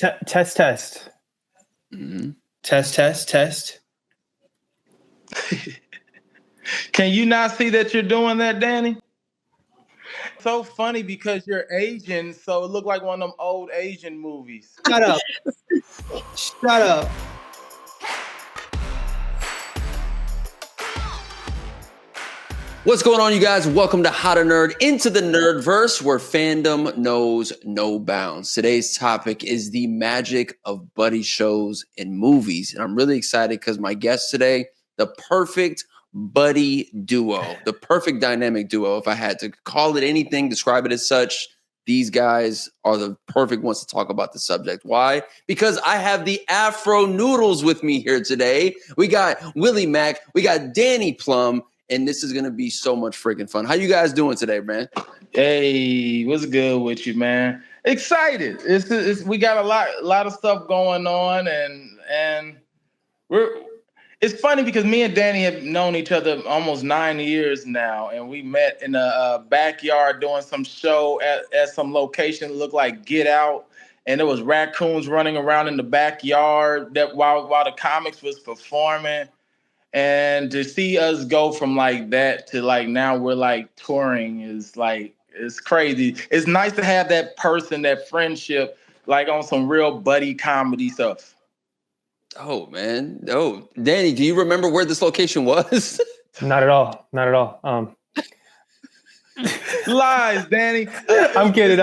Test, test. Mm-hmm. Test, test, test. Can you not see that you're doing that, Danny? So funny because you're Asian, so it looked like one of them old Asian movies. Shut up. Shut up. What's going on, you guys? Welcome to How to Nerd into the Nerdverse, where fandom knows no bounds. Today's topic is the magic of buddy shows and movies. And I'm really excited because my guest today, the perfect buddy duo, the perfect dynamic duo. If I had to call it anything, describe it as such, these guys are the perfect ones to talk about the subject. Why? Because I have the Afro Noodles with me here today. We got Willie Macc, we got Danny Plom, and this is going to be so much freaking fun. How you guys doing today, man? Hey, what's good with you, man? Excited. We got a lot of stuff going on, and it's funny because me and Danny have known each other almost 9 years now, and we met in a backyard doing some show at some location that looked like Get Out, and there was raccoons running around in the backyard that while the comics was performing. And to see us go from like that to like now we're like touring is like, it's crazy. It's nice to have that person, that friendship, like on some real buddy comedy stuff. Oh, man. Oh, Danny, do you remember where this location was? Not at all. Not at all. Lies, Danny. I'm kidding.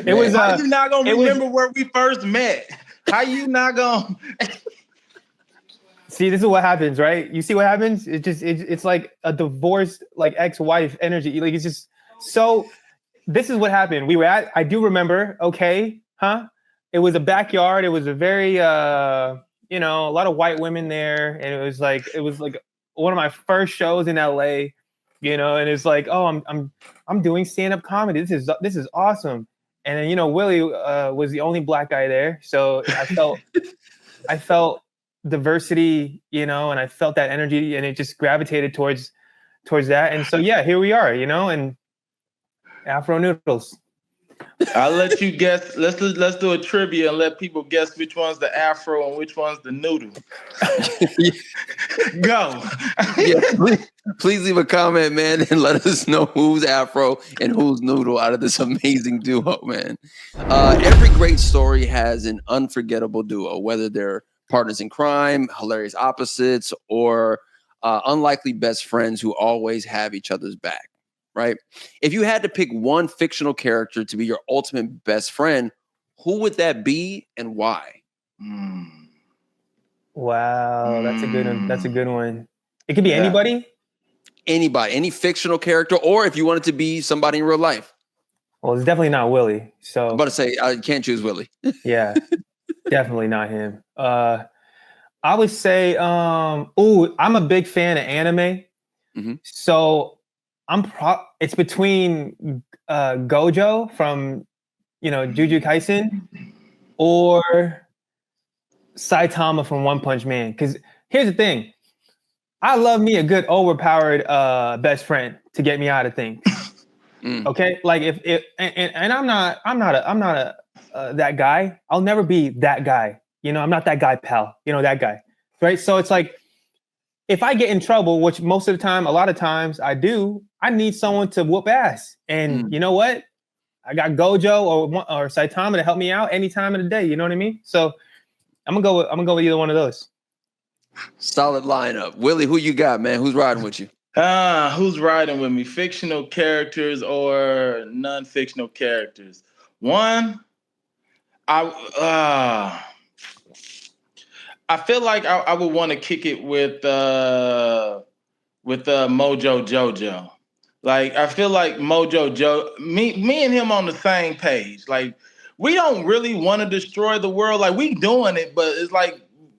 It was. How you not gonna remember where we first met? How you not gonna? See, this is what happens, right? You see what happens? It's like a divorced, like ex-wife energy. Like it's just so. This is what happened. We were at. I do remember. Okay, huh? It was a backyard. It was a very, a lot of white women there, and it was like one of my first shows in LA, and it's like, oh, I'm doing stand-up comedy. This is awesome. And then Willie was the only black guy there, so I felt diversity, and I felt that energy, and it just gravitated towards that. And so yeah, here we are, and Afro Noodles. I'll let you guess. Let's do a trivia and let people guess which one's the Afro and which one's the noodle. Go. Yeah, please leave a comment, man, and let us know who's Afro and who's noodle out of this amazing duo, man. Every great story has an unforgettable duo, whether they're partners in crime, hilarious opposites, or unlikely best friends who always have each other's back, right? If you had to pick one fictional character to be your ultimate best friend, who would that be and why? Wow, that's a good one. That's a good one. It could be anybody? Anybody, any fictional character, or if you wanted to be somebody in real life. Well, it's definitely not Willie. So I'm about to say, I can't choose Willie. Yeah. Definitely not him. I would say, I'm a big fan of anime. Mm-hmm. So it's between Gojo from, Jujutsu Kaisen or Saitama from One Punch Man. Because here's the thing. I love me a good overpowered best friend to get me out of things. Okay? Like and I'm not a that guy. I'll never be that guy. I'm not that guy, pal. That guy. Right? So it's like, if I get in trouble, which most of the time, a lot of times I do, I need someone to whoop ass. And you know what? I got Gojo or Saitama to help me out any time of the day. You know what I mean? So I'm gonna go with either one of those. Solid lineup. Willie, who you got, man? Who's riding with you? Who's riding with me? Fictional characters or non-fictional characters? One, I feel like I would want to kick it with Mojo Jojo. Like, I feel like Mojo Jojo, me and him on the same page. Like, we don't really want to destroy the world. Like, we doing it, but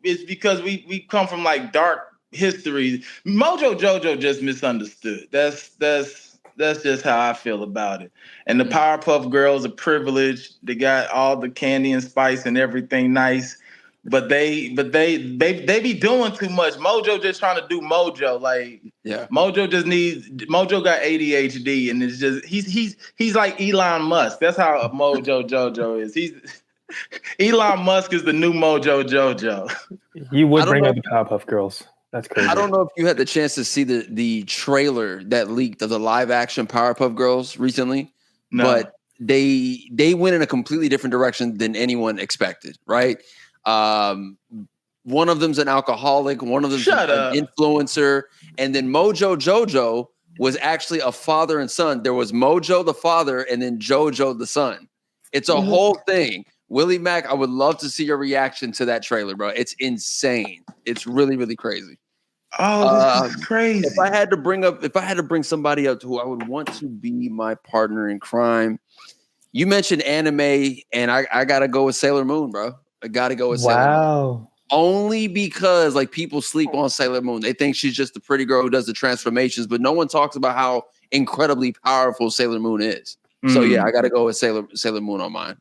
it's because we come from like dark history. Mojo Jojo just misunderstood. That's just how I feel about it. And the Powerpuff Girls are privileged. They got all the candy and spice and everything nice. but they be doing too much. Mojo just trying to do Mojo. Like Mojo got ADHD, and it's just he's like Elon Musk. That's how Mojo Jojo is. Elon Musk is the new Mojo Jojo. You would bring up the Powerpuff Girls. That's crazy. I don't know if you had the chance to see the trailer that leaked of the live action Powerpuff Girls recently, but they went in a completely different direction than anyone expected, right? One of them's an alcoholic, one of them's an influencer, and then Mojo Jojo was actually a father and son. There was Mojo the father and then Jojo the son. It's a whole thing. Willie Macc, I would love to see your reaction to that trailer, bro. It's insane. It's really, really crazy. Oh, this is crazy. If I had to bring somebody up who I would want to be my partner in crime, you mentioned anime, and I gotta go with Sailor Moon, bro. I gotta go with Sailor Moon. Only because like people sleep on Sailor Moon. They think she's just the pretty girl who does the transformations, but no one talks about how incredibly powerful Sailor Moon is. So yeah, I gotta go with Sailor Moon on mine.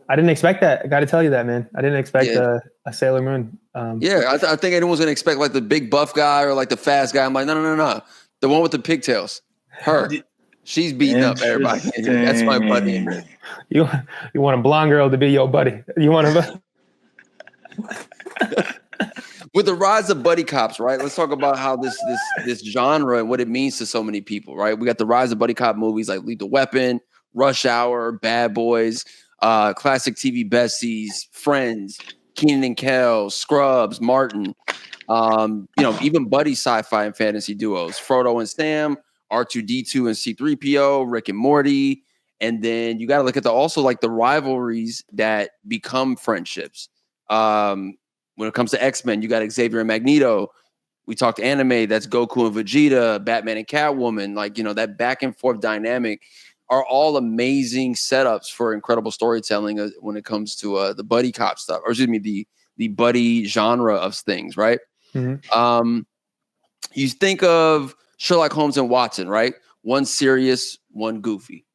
I didn't expect that. I got to tell you that, man. I didn't expect a Sailor Moon. I think anyone's gonna expect like the big buff guy or like the fast guy. I'm like, no. The one with the pigtails. Her. She's beating up everybody. That's my buddy. You want a blonde girl to be your buddy. You want to with the rise of buddy cops, right? Let's talk about how this genre and what it means to so many people, right? We got the rise of buddy cop movies like Lethal Weapon, Rush Hour, Bad Boys, classic TV besties, Friends, Kenan and Kel, Scrubs, Martin, even buddy sci-fi and fantasy duos, Frodo and Sam, R2-D2 and C-3PO, Rick and Morty, and then you got to look at the rivalries that become friendships. When it comes to X-Men, you got Xavier and Magneto. We talked anime, that's Goku and Vegeta, Batman and Catwoman, that back and forth dynamic are all amazing setups for incredible storytelling when it comes to the buddy cop stuff, or excuse me, the buddy genre of things, right? Mm-hmm. You think of Sherlock Holmes and Watson, right? One serious, one goofy.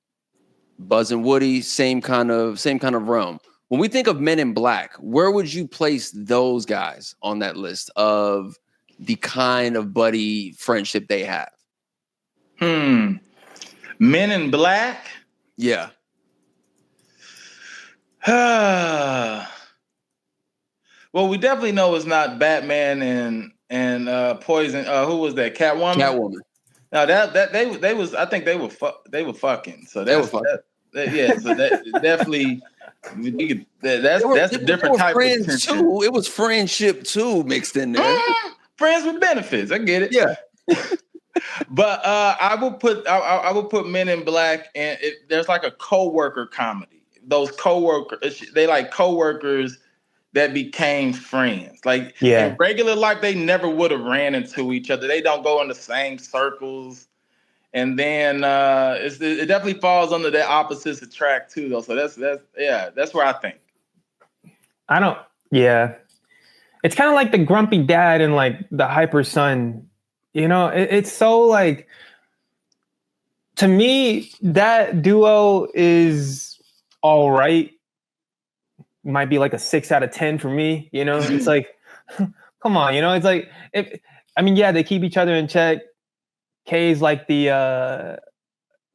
Buzz and Woody, same kind of realm. When we think of Men in Black, where would you place those guys on that list of the kind of buddy friendship they have? Men in Black? Yeah. Well, we definitely know it's not Batman and Poison. Who was that? Catwoman. No, that they was. I think they were fucking. So they were fucking. So that definitely. That's a different type of friends too. It was friendship too mixed in there. Friends with benefits. I get it. Yeah. But I would put Men in Black, and there's like a coworker comedy. Those coworkers, they like coworkers that became friends. Like in regular life, they never would have ran into each other. They don't go in the same circles. And then it definitely falls under the opposites attract too, though. So that's where I think. It's kind of like the grumpy dad and like the hyper son. It's so like, to me, that duo is all right. Might be like a 6 out of 10 for me. It's like, come on, it's like, they keep each other in check. Kay's like the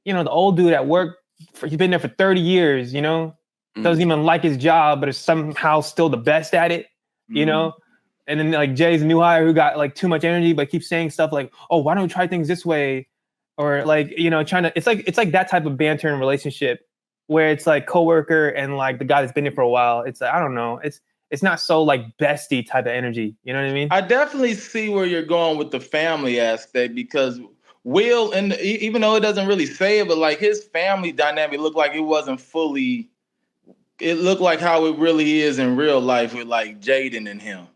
the old dude at work. He's been there for 30 years, doesn't even like his job, but is somehow still the best at it, And then like Jay's a new hire who got like too much energy, but keeps saying stuff like, "Oh, why don't we try things this way?" Or like, trying to. It's like that type of banter and relationship where it's like coworker and like the guy that's been there for a while. It's like, I don't know. It's not so like bestie type of energy. You know what I mean? I definitely see where you're going with the family aspect, because Will, and even though it doesn't really say it, but like his family dynamic looked like it wasn't fully. It looked like how it really is in real life with like Jaden and him.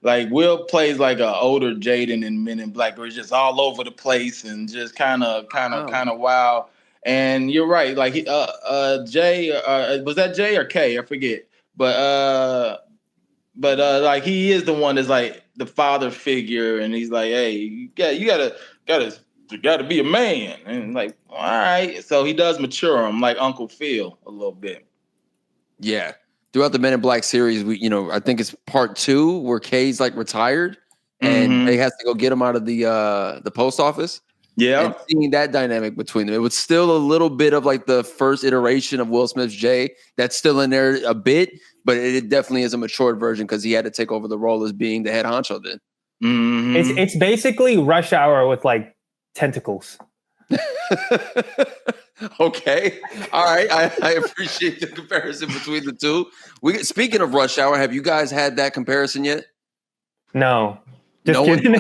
Like Will plays like an older Jaden in Men in Black, where he's just all over the place and just kind of wild. And you're right, like Jay, was that Jay or K? I forget. But like he is the one that's like the father figure, and he's like, hey, you gotta be a man, and like, all right. So he does mature him like Uncle Phil a little bit. Yeah. throughout the Men in Black series, I think it's part 2 where Kay's like retired and Kay has to go get him out of the post office. Yeah. And seeing that dynamic between them. It was still a little bit of like the first iteration of Will Smith's Jay that's still in there a bit, but it definitely is a matured version because he had to take over the role as being the head honcho then. Mm-hmm. It's basically Rush Hour with like tentacles. Okay. All right. I appreciate the comparison between the two. Speaking of Rush Hour, have you guys had that comparison yet? No. Just kidding.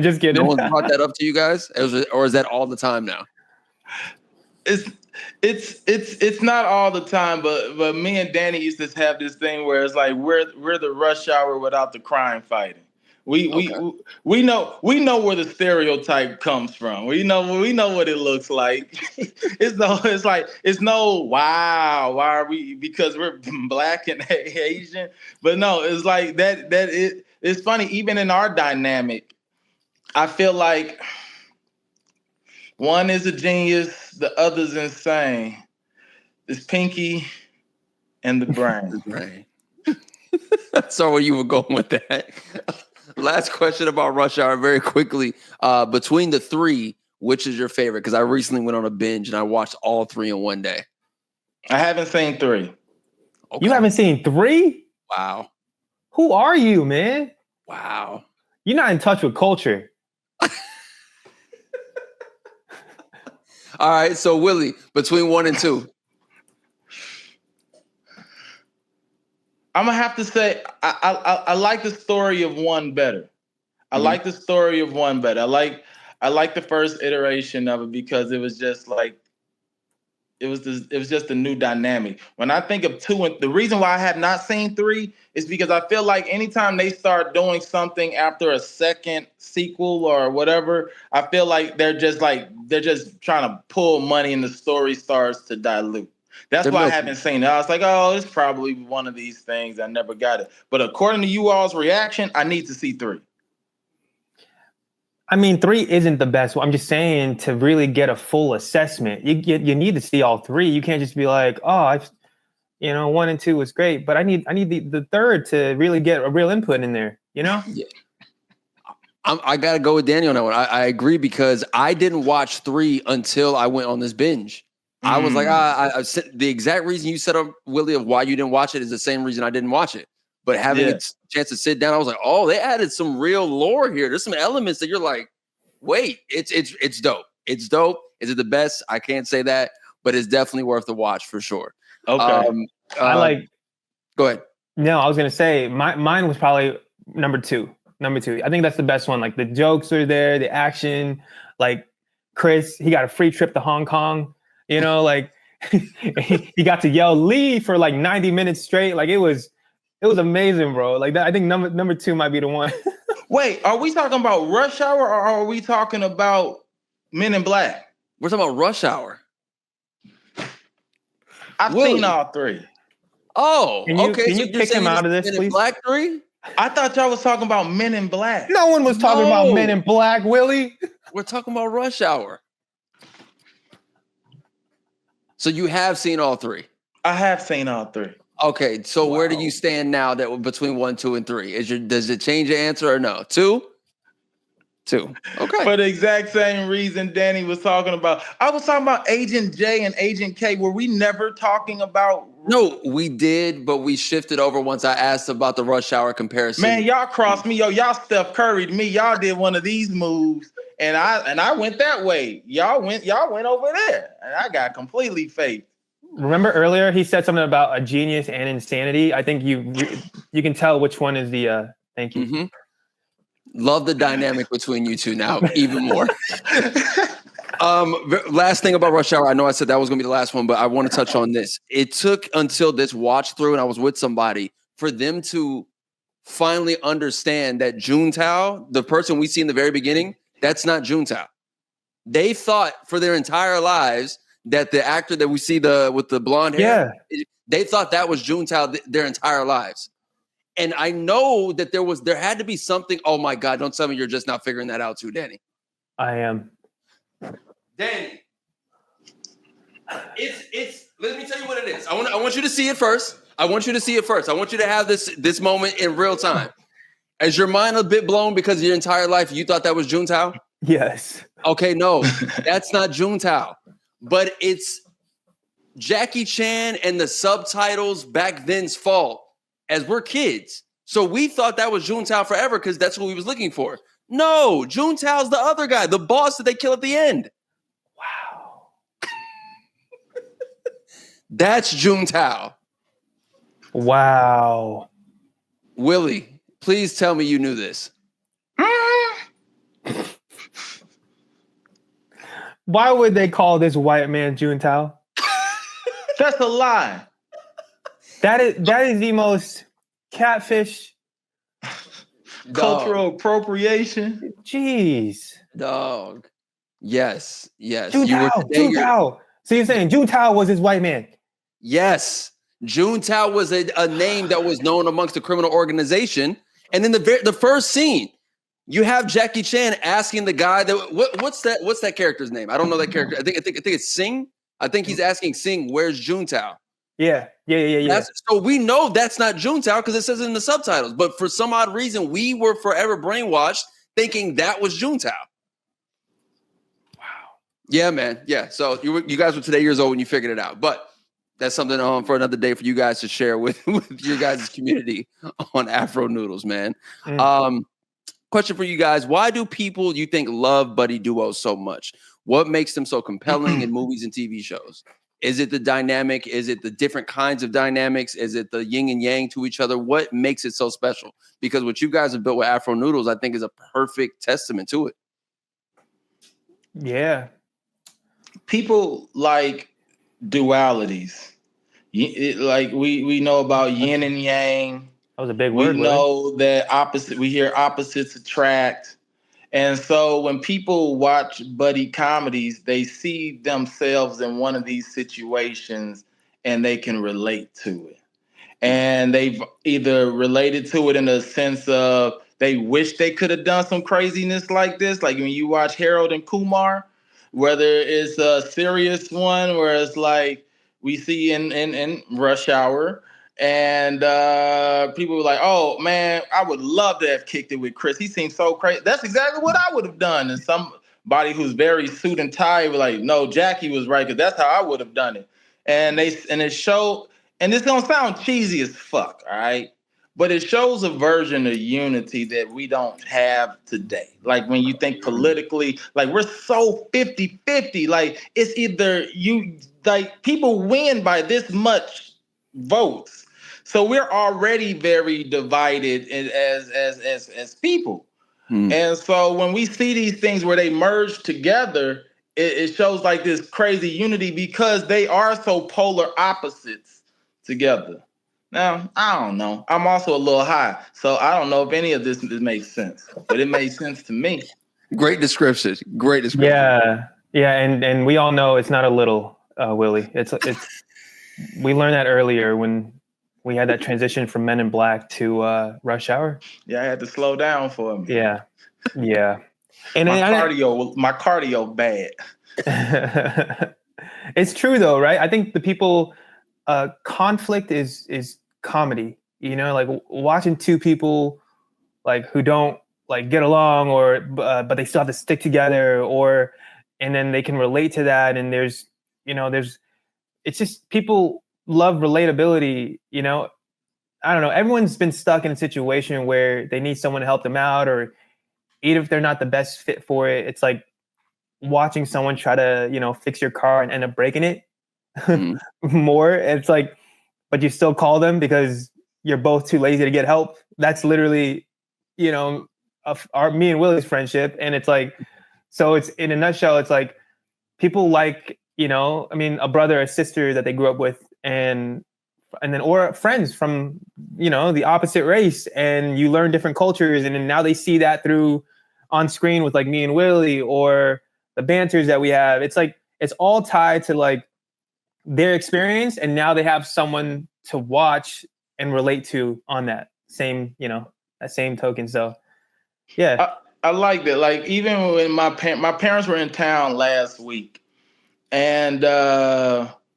Just kidding. No one's brought that up to you guys? Or is that all the time now? It's not all the time, but me and Danny used to have this thing where it's like we're the Rush Hour without the crime fighting. We know where the stereotype comes from. We know what it looks like. It's no wow. Why are we? Because we're black and Asian. But no, it's like that. It's funny. Even in our dynamic, I feel like one is a genius, the other's insane. It's Pinky and the brain. I saw where you were going with that. Last question about Rush Hour very quickly. Between the 3, which is your favorite? Because I recently went on a binge and I watched all 3 in one day. I haven't seen 3. Okay. You haven't seen 3? Wow. Who are you, man? Wow. You're not in touch with culture. All right. So, Willie, between 1 and 2. I'm gonna have to say I like the story of 1 better. I like the story of 1 better. I like the first iteration of it because it was just like it was just a new dynamic. When I think of 2, and the reason why I have not seen 3 is because I feel like anytime they start doing something after a second sequel or whatever, I feel like they're just trying to pull money and the story starts to dilute. That's why I haven't seen it. I was like, oh, it's probably one of these things. I never got it. But according to you all's reaction, I need to see 3. I mean, 3 isn't the best. I'm just saying to really get a full assessment, you need to see all 3. You can't just be like, oh, 1 and 2 was great, but I need the third to really get a real input in there. Yeah. I gotta go with Danny on that one. I agree because I didn't watch 3 until I went on this binge. I was like, the exact reason you said, Willie, of why you didn't watch it is the same reason I didn't watch it. But having a chance to sit down, I was like, oh, they added some real lore here. There's some elements that you're like, wait, it's dope. It's dope. Is it the best? I can't say that, but it's definitely worth the watch for sure. Okay. Go ahead. No, I was gonna say mine was probably number two. I think that's the best one. Like the jokes are there, the action. Like Chris, he got a free trip to Hong Kong. Like he got to yell Lee for like 90 minutes straight. Like it was amazing, bro. Like that. I think number 2 might be the one. Wait, are we talking about Rush Hour or are we talking about Men in Black? We're talking about Rush Hour. I've seen all 3. Oh, okay. Can you pick him out of this, Men please? in Black 3? I thought y'all was talking about Men in Black. No one was talking about Men in Black, Willie. We're talking about Rush Hour. So you have seen all 3? I have seen all 3. Okay, so where do you stand now that between 1, 2, and 3? Does it change your answer or no? 2? 2. Okay. For the exact same reason Danny was talking about. I was talking about Agent J and Agent K. Were we never talking about? No, we did, but we shifted over once I asked about the Rush Hour comparison. Man, y'all crossed me. Y'all Steph Curry'd me. Y'all did one of these moves. And I went that way. Y'all went over there. And I got completely faked. Remember earlier he said something about a genius and insanity. I think you can tell which one is the thank you. Mm-hmm. Love the dynamic between you two now even more. Last thing about Rush Hour. I know I said that was going to be the last one, but I want to touch on this. It took until this watch through and I was with somebody for them to finally understand that Jun Tao, the person we see in the very beginning, that's not Jun Tao. They thought for their entire lives that the actor that we see with the blonde hair, they thought that was Jun Tao their entire lives. And I know that there had to be something. Oh my God, don't tell me you're just not figuring that out too, Danny. I am. Danny, it's let me tell you what it is. I want you to see it first. I want you to see it first. I want you to have this moment in real time. Is your mind a bit blown because your entire life you thought that was Jun Tao? Yes. Okay, no, that's not Jun Tao. But it's Jackie Chan and the subtitles back then's fault as we're kids. So we thought that was Jun Tao forever because that's what we was looking for. No, Jun Tao's the other guy, the boss that they kill at the end. Wow. That's Jun Tao. Wow. Willie, please tell me you knew this. Why would they call this white man Jun Tao? That's a lie. That is the most catfish Cultural appropriation. Jeez. Dog. Yes. Jun Tao. So you're saying Jun Tao was his white man? Yes. Jun Tao was a name that was known amongst the criminal organization. And then the first scene, you have Jackie Chan asking the guy that what's that character's name? I don't know that character. I think it's Singh. I think he's asking Singh, where's Jun Tao? Yeah. So we know that's not Jun Tao because it says it in the subtitles. But for some odd reason, we were forever brainwashed thinking that was Jun Tao. Wow. Yeah, man. Yeah. So you guys were today years old when you figured it out. But that's something for another day for you guys to share with your guys' community on Afro Noodles, man. Question for you guys. Why do people, you think, love buddy duos so much? What makes them so compelling in movies and TV shows? Is it the dynamic? Is it the different kinds of dynamics? Is it the yin and yang to each other? What makes it so special? Because what you guys have built with Afro Noodles, I think, is a perfect testament to it. Yeah. People like dualities. Like we know about yin and yang. That was a big word. We know that we hear opposites attract. And so when people watch buddy comedies, they see themselves in one of these situations and they can relate to it. And they've either related to it in a sense of they wish they could have done some craziness like this. Like when you watch Harold and Kumar, whether it's a serious one where it's like we see in Rush Hour, and people were like, oh, man, I would love to have kicked it with Chris. He seems so crazy. That's exactly what I would have done. And somebody who's very suit and tie was like, no, Jackie was right, because that's how I would have done it. And it showed, and it's going to sound cheesy as fuck, all right? But it shows a version of unity that we don't have today. Like when you think politically, like we're so 50-50. Like it's either people win by this much votes. So we're already very divided as people. And so when we see these things where they merge together, it shows like this crazy unity because they are so polar opposites together. Now, I don't know. I'm also a little high, so I don't know if any of this makes sense, but it made sense to me. Great description. Yeah, and we all know it's not a little, Willie. It's we learned that earlier when we had that transition from Men in Black to Rush Hour. Yeah, I had to slow down for him. Yeah. And my cardio bad. It's true though, right? I think the people conflict is comedy. You know, like watching two people like who don't like get along or but they still have to stick together, and then they can relate to that. And there's it's just people love relatability, you know. I don't know. Everyone's been stuck in a situation where they need someone to help them out, or even if they're not the best fit for it, it's like watching someone try to, fix your car and end up breaking it more. It's like, but you still call them because you're both too lazy to get help. That's literally, me and Willie's friendship. And it's like, so it's in a nutshell, it's like people like, a brother or sister that they grew up with and then or friends from the opposite race, and you learn different cultures, and then now they see that through on screen with like me and Willie or the banters that we have. It's like it's all tied to like their experience, and now they have someone to watch and relate to on that same that same token. So yeah, I like that. Like even when my parents were in town last week, and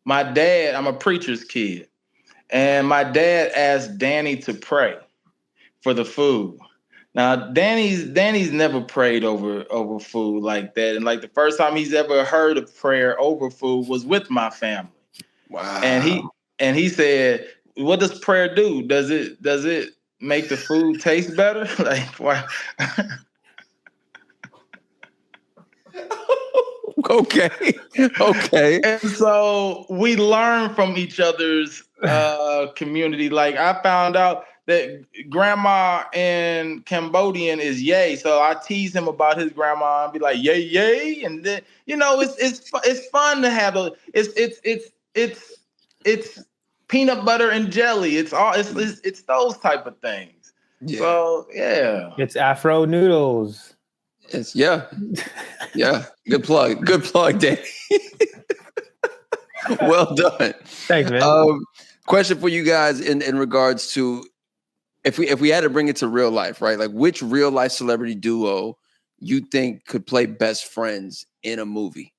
my dad, I'm a preacher's kid. and my dad asked Danny to pray for the food. Now, Danny's never prayed over food like that, and like the first time he's ever heard of prayer over food was with my family. Wow. And he said, "What does prayer do? Does it make the food taste better?" Like, why? Okay. And so we learn from each other's community. Like, I found out that grandma in Cambodian is yay, so I tease him about his grandma and be like, yay, yay, and then it's fun to have it's peanut butter and jelly. It's those type of things. Yeah. So yeah, It's Afro Noodles. It's yeah. Good plug, Danny. Well done. Thanks, man. Question for you guys in regards to if we had to bring it to real life, right? Like, which real life celebrity duo you think could play best friends in a movie?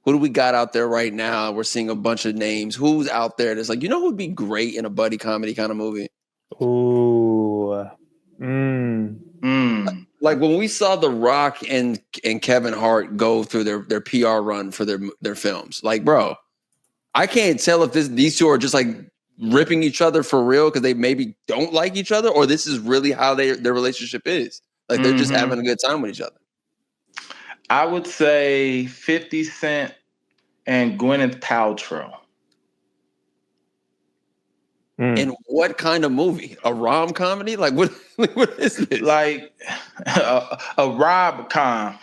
Who do we got out there right now? We're seeing a bunch of names. Who's out there that's like, who would be great in a buddy comedy kind of movie? Ooh. Like when we saw The Rock and Kevin Hart go through their PR run for their films, like, bro, I can't tell if these two are just like ripping each other for real because they maybe don't like each other, or this is really how their relationship is. Like they're just having a good time with each other. I would say 50 Cent and Gwyneth Paltrow. In what kind of movie? A rom-comedy? Like what is this? Like a rob-com.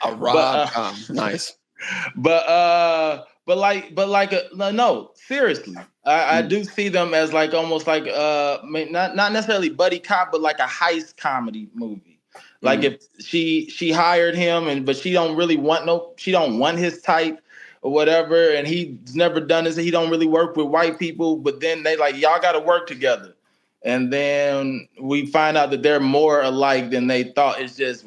A rob-com. Nice. No, seriously. I do see them as like almost like not necessarily buddy cop, but like a heist comedy movie. Like if she hired him but she don't want his type or whatever, and he's never done this, he don't really work with white people, but then they like, y'all gotta work together. And then we find out that they're more alike than they thought. It's just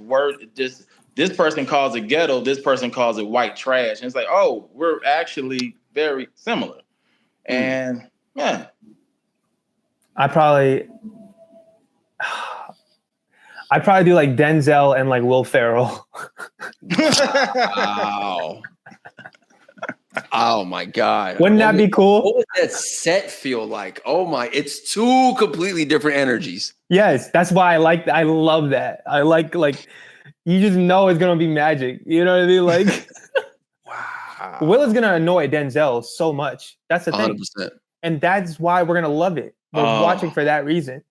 this person calls it ghetto, this person calls it white trash. And it's like, oh, we're actually very similar. And yeah. I'd probably do like Denzel and like Will Ferrell. Wow. Oh my God. Wouldn't that be cool? What would that set feel like? Oh my, it's two completely different energies. Yes, that's why I love that. I like you just know it's gonna be magic. You know what I mean? Like wow. Will is gonna annoy Denzel so much. That's the thing. 100%. And that's why we're gonna love it. We're watching for that reason.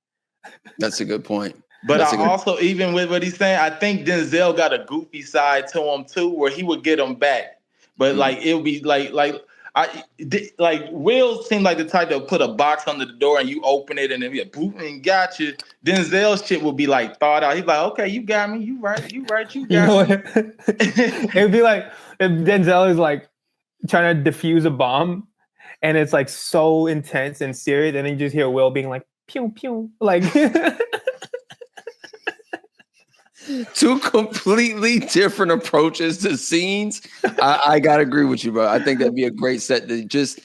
That's a good point. But also, even with what he's saying, I think Denzel got a goofy side to him too, where he would get him back. But like it would be like Will seemed like the type that would put a box under the door and you open it and then be like, boop, and got you. Denzel's shit would be like thought out. He's like, okay, you got me. You right. You got me. It would be like if Denzel is like trying to defuse a bomb and it's like so intense and serious, and then you just hear Will being like, pew, pew. Like two completely different approaches to scenes. I gotta agree with you, bro. I think that'd be a great set to just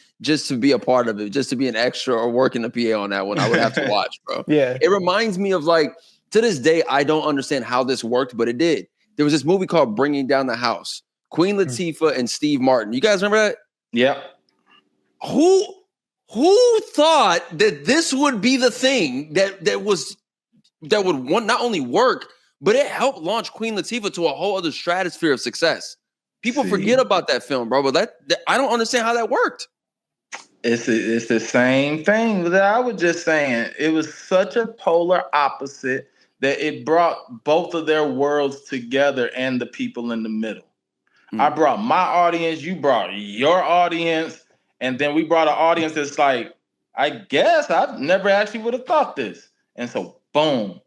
to be a part of it, just to be an extra or working the PA on that one. I would have to watch, bro. Yeah. It reminds me of like, to this day, I don't understand how this worked, but it did. There was this movie called Bringing Down the House. Queen Latifah and Steve Martin. You guys remember that? Yeah. Who thought that this would be the thing that would not only work, but it helped launch Queen Latifah to a whole other stratosphere of success. People forget about that film, bro. But that I don't understand how that worked. It's the same thing that I was just saying. It was such a polar opposite that it brought both of their worlds together and the people in the middle. I brought my audience, you brought your audience, and then we brought an audience that's like, I guess I never actually would have thought this. And so, boom.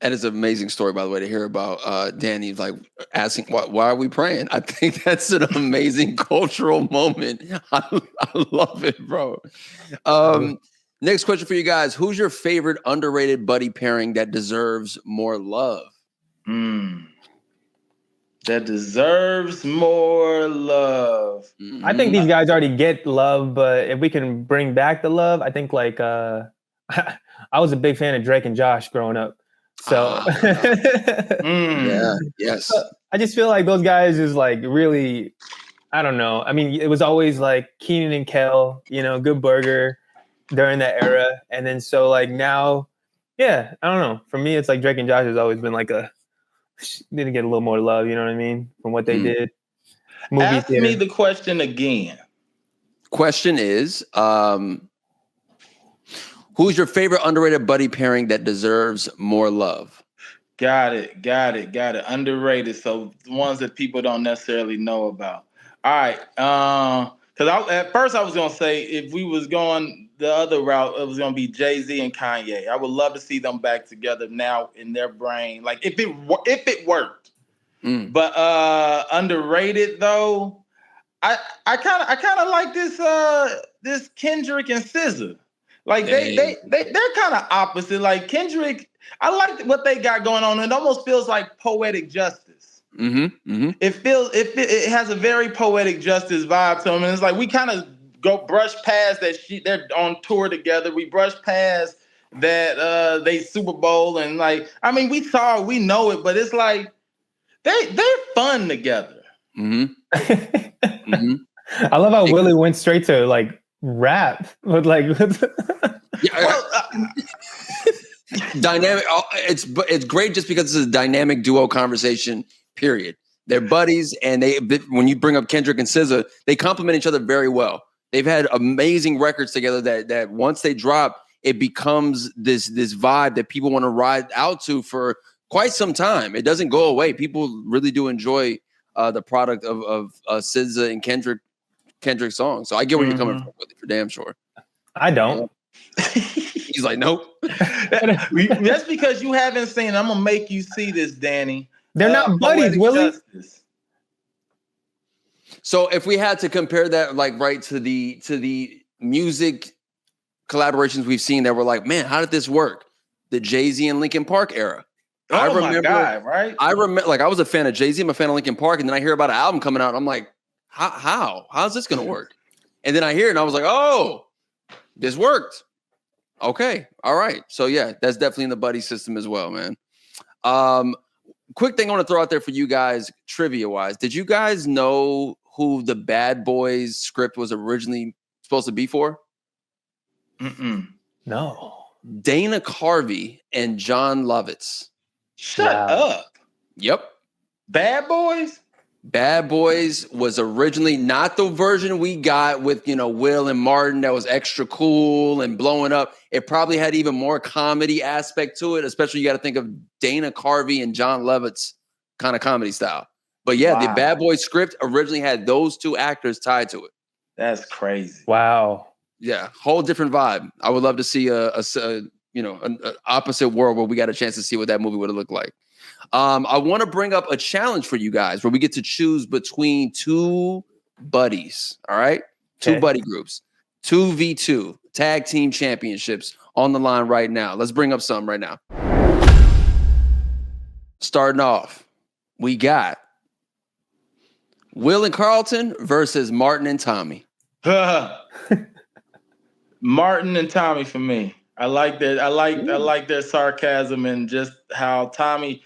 That is an amazing story, by the way, to hear about Danny like asking, why are we praying? I think that's an amazing cultural moment. I love it, bro. Next question for you guys. Who's your favorite underrated buddy pairing that deserves more love? that deserves more love. I think these guys already get love, but if we can bring back the love, I think like I was a big fan of Drake and Josh growing up. So yeah, yes. I just feel like those guys is like really, I don't know. I mean, it was always like Keenan and Kel, you know, Good Burger during that era. And then so like now, yeah, I don't know. For me, it's like Drake and Josh has always been like need to get a little more love, you know what I mean? From what they did. Ask me the question again. Question is, who's your favorite underrated buddy pairing that deserves more love? Got it. Underrated. So the ones that people don't necessarily know about. All right. Because at first I was gonna say if we was going the other route, it was gonna be Jay-Z and Kanye. I would love to see them back together now in their brain, like if it worked. But underrated though, I kind of like this Kendrick and SZA. Like they're kind of opposite. Like Kendrick, I like what they got going on. It almost feels like poetic justice. It has a very poetic justice vibe to them, and it's like we kind of brush past that. They're on tour together. We brush past that they Super Bowl, and like I mean we know it, but it's like they're fun together. I love how Willie went straight to like rap with like dynamic. It's great just because it's a dynamic duo conversation. Period. They're buddies, and when you bring up Kendrick and SZA, they complement each other very well. They've had amazing records together that once they drop, it becomes this vibe that people want to ride out to for quite some time. It doesn't go away. People really do enjoy the product of SZA and Kendrick songs. So I get where you're coming from, Willie, for damn sure. I don't. He's like, nope. That's because you haven't seen. I'm gonna make you see this, Danny. They're not buddies, Willie. Justice. So if we had to compare that, like, right to the music collaborations we've seen that were like, man, how did this work? The Jay-Z and Linkin Park era. I remember, my God, right? I remember, like, I was a fan of Jay-Z. I'm a fan of Linkin Park, and then I hear about an album coming out. And I'm like, how's this gonna work? And then I hear it, and I was like, oh, this worked. Okay, all right. So yeah, that's definitely in the buddy system as well, man. Quick thing I want to throw out there for you guys, trivia-wise. Did you guys know who the Bad Boys script was originally supposed to be for? No. Dana Carvey and John Lovitz. Shut up. Yep. Bad Boys? Bad Boys was originally not the version we got with, Will and Martin that was extra cool and blowing up. It probably had even more comedy aspect to it, especially you got to think of Dana Carvey and John Lovitz kind of comedy style. But yeah, the Bad Boys script originally had those two actors tied to it. That's crazy. Wow. Yeah, whole different vibe. I would love to see an opposite world where we got a chance to see what that movie would have looked like. I want to bring up a challenge for you guys where we get to choose between two buddies. All right. Okay. Two buddy groups, 2v2 tag team championships on the line right now. Let's bring up some right now. Starting off, we got Will and Carlton versus Martin and Tommy. Martin and Tommy for me. I like that. I like their sarcasm and just how Tommy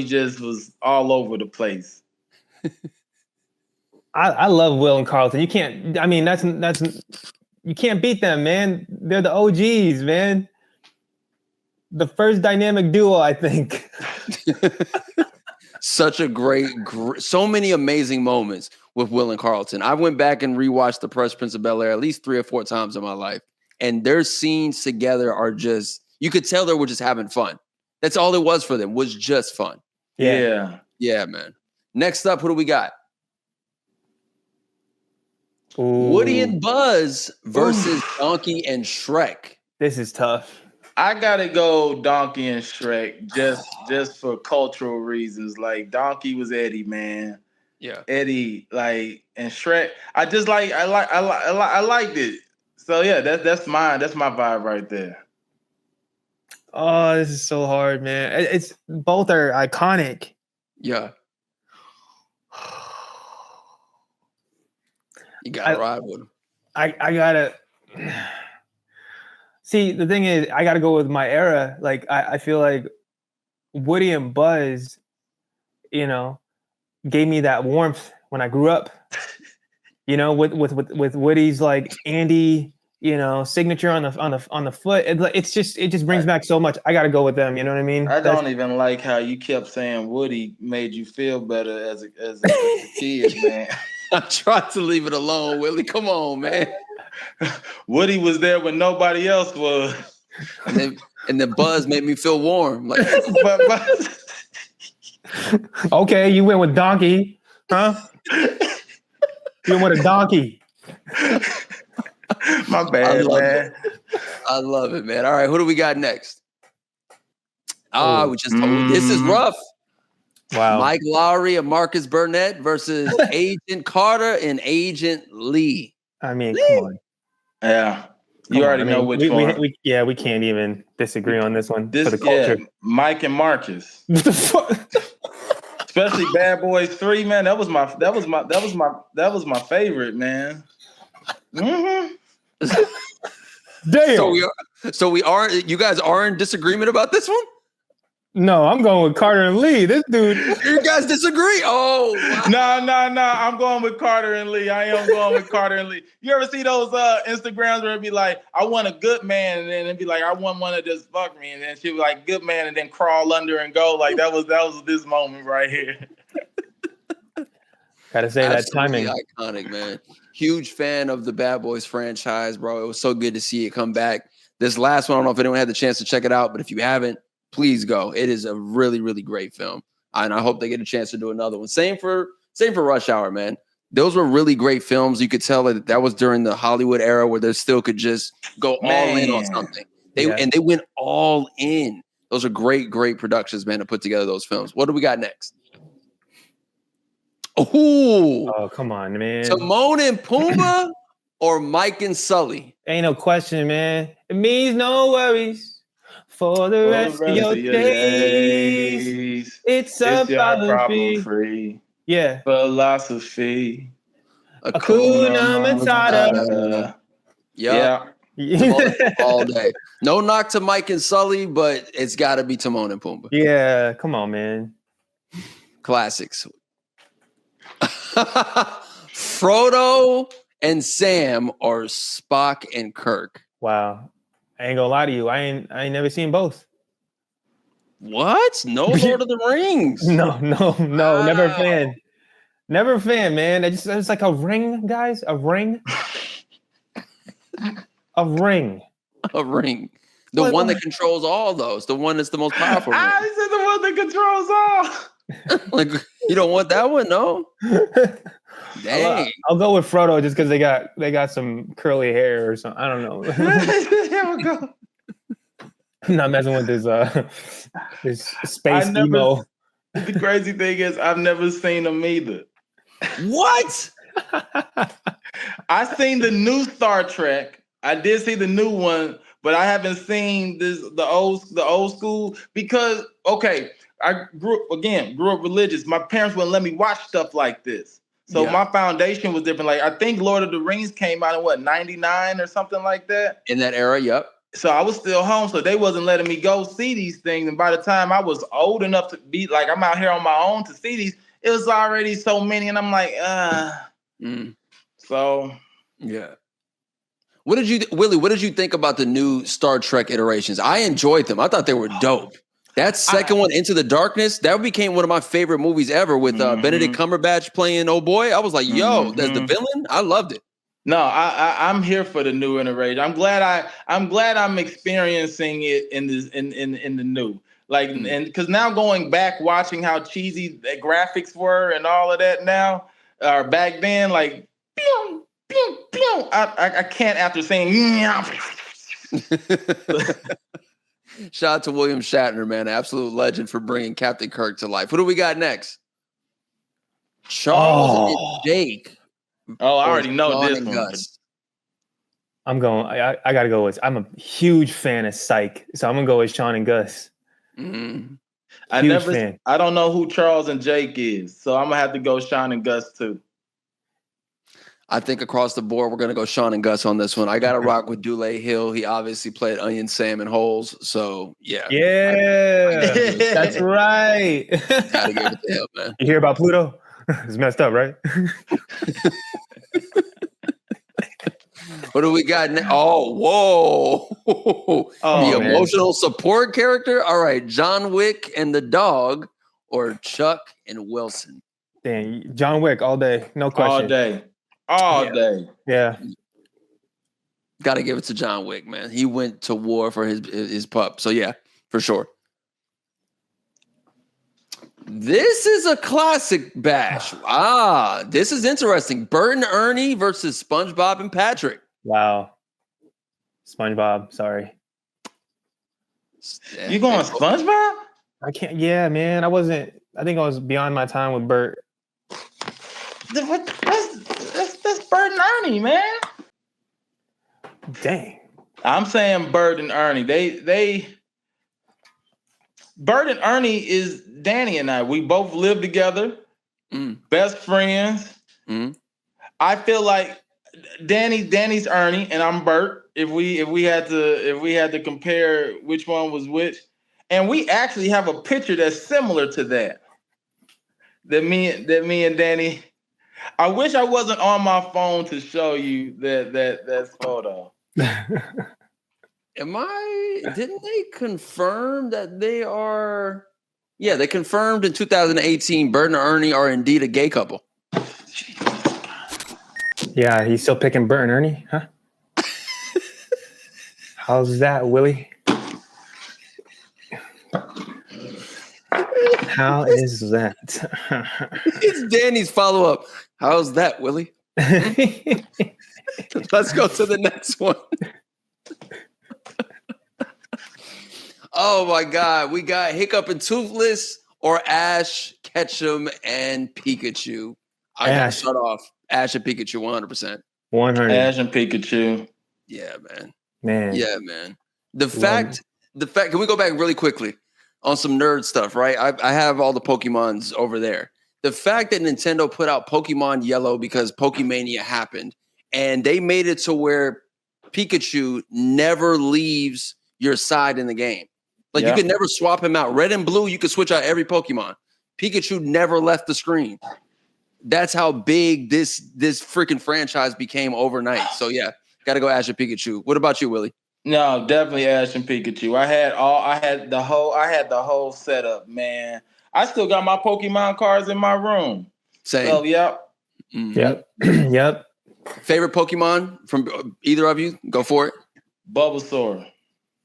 just was all over the place. I love Will and Carlton. You can't. I mean, that's you can't beat them, man. They're the OGs, man. The first dynamic duo, I think. Such a great, so many amazing moments with Will and Carlton. I went back and rewatched The Fresh Prince of Bel-Air at least 3 or 4 times in my life. And their scenes together are just, you could tell they were just having fun. That's all it was for them, was just fun. Yeah. Yeah, man. Next up, who do we got? Ooh. Woody and Buzz versus Donkey and Shrek. This is tough. I gotta go Donkey and Shrek just for cultural reasons. Like Donkey was Eddie, man. Yeah. Eddie, like, and Shrek. I liked it. So yeah, that's my vibe right there. Oh, this is so hard, man. It's both are iconic. Yeah. You gotta ride with him. I gotta see. The thing is, I gotta go with my era. Like I feel like Woody and Buzz, you know, gave me that warmth when I grew up. You know, with Woody's like Andy, you know, signature on the foot. It just brings back so much. I gotta go with them. You know what I mean? I don't even like how you kept saying Woody made you feel better as a kid, man. I tried to leave it alone, Willie. Come on, man. Woody was there when nobody else was. And then Buzz made me feel warm. Like, but okay, you went with Donkey, huh? You went with a donkey. My bad, man. I love it, man. All right, who do we got next? We just this is rough. Wow. Mike Lowry and Marcus Burnett versus Agent Carter and Agent Lee. I mean, come on. Yeah. You already know which one. We can't even disagree on this one. This for the culture. Yeah, Mike and Marcus. Especially Bad Boys 3, man. That was my favorite, man. Mm-hmm. Damn. So we are. You guys are in disagreement about this one? No, I'm going with Carter and Lee. This dude. You guys disagree? Oh, wow. No. I'm going with Carter and Lee. I am going with Carter and Lee. You ever see those Instagrams where it'd be like, I want a good man, and then it'd be like, I want one to just fuck me, and then she'd be like, good man, and then crawl under and go. Like that was this moment right here. Gotta say that timing. Iconic, man. Huge fan of the Bad Boys franchise, bro. It was so good to see it come back. This last one, I don't know if anyone had the chance to check it out, but if you haven't, please go. It is a really, really great film. And I hope they get a chance to do another one. Same for Rush Hour, man. Those were really great films. You could tell that was during the Hollywood era where they still could just go all in on something. And they went all in. Those are great, great productions, man, to put together those films. What do we got next? Oh, come on, man. Timon and Pumbaa or Mike and Sully? Ain't no question, man. It means no worries. For the rest of your days, it's a problem free. Yeah. Philosophy. Hakuna Matata. Yeah. All day. No knock to Mike and Sully, but it's got to be Timon and Pumbaa. Yeah, come on, man. Classics. Frodo and Sam or Spock and Kirk? Wow. I ain't gonna lie to you. I ain't never seen both. What? No Lord of the Rings. No. Wow. Never a fan. Never a fan, man. It's like a ring, guys. A ring. A ring. A ring. The one that controls all those. The one that's the most powerful. I said the one that controls all. Like, you don't want that one, no? Dang. I'll go with Frodo just because they got some curly hair or something. I don't know. There we go. I'm not messing with this space emo. The crazy thing is, I've never seen them either. What? I seen the new Star Trek. I did see the new one, but I haven't seen the old school because I grew up religious. My parents wouldn't let me watch stuff like this. So my foundation was different. Like I think Lord of the Rings came out in 99 or something like that. In that era, yep. So I was still home, so they wasn't letting me go see these things. And by the time I was old enough to be like, I'm out here on my own to see these, it was already so many. And I'm like, So yeah. Willie, what did you think about the new Star Trek iterations? I enjoyed them. I thought they were dope. That second one, Into the Darkness, that became one of my favorite movies ever with Benedict Cumberbatch playing old boy. I was like, yo, that's the villain. I loved it. No, I'm here for the new iteration. I'm glad I'm experiencing it in the new. Like, and because now going back, watching how cheesy the graphics were and all of that now, or back then, like, pew, pew, pew. I can't after saying, Shout out to William Shatner, man. Absolute legend for bringing Captain Kirk to life. Who do we got next? Charles and Jake. Oh, I already know this one. Gus. I'm going. I gotta go with. I'm a huge fan of Psych, so I'm gonna go with Shawn and Gus. Mm-hmm. I don't know who Charles and Jake is, so I'm gonna have to go Shawn and Gus too. I think across the board, we're going to go Shawn and Gus on this one. I got to rock with Dule Hill. He obviously played Onion Sam in Holes. So, yeah. Yeah, that's right. Gotta give it to him, man. You hear about Pluto? It's messed up, right? What do we got now? Oh, whoa. The man. emotional support character? All right. John Wick and the dog or Chuck and Wilson? Dang, John Wick all day. No question. All day. Yeah. Got to give it to John Wick, man. He went to war for his pup. So, yeah, for sure. This is a classic bash. This is interesting. Bert and Ernie versus SpongeBob and Patrick. Wow. SpongeBob, sorry. You going SpongeBob? I can't. Yeah, man. I think I was beyond my time with Bert. That's Bert and Ernie, man. Dang. I'm saying Bert and Ernie. Bert and Ernie is Danny and I. We both live together, best friends. I feel like Danny's Ernie and I'm Bert. If we had to compare which one was which, and we actually have a picture that's similar to that. That me and Danny. I wish I wasn't on my phone to show you that photo. Didn't they confirm that they are? Yeah, they confirmed in 2018 Bert and Ernie are indeed a gay couple. Yeah, he's still picking Bert and Ernie, huh? How's that, Willie? How is that? It's Danny's follow-up. How's that, Willie? Let's go to the next one. Oh my God. We got Hiccup and Toothless or Ash, Ketchum, and Pikachu. I gotta start off. Ash and Pikachu, 100%. 100. Ash and Pikachu. Yeah, man. Man. Yeah, man. The fact, can we go back really quickly on some nerd stuff, right? I have all the Pokemons over there. The fact that Nintendo put out Pokemon Yellow because Pokemania happened, and they made it to where Pikachu never leaves your side in the game. Like you could never swap him out. Red and blue, you could switch out every Pokemon. Pikachu never left the screen. That's how big this freaking franchise became overnight. So yeah, gotta go Ash and Pikachu. What about you, Willie? No, definitely Ash and Pikachu. I had the whole setup, man. I still got my Pokemon cards in my room. Same. So yep. Mm-hmm. Yep. Favorite Pokemon from either of you? Go for it. Bulbasaur.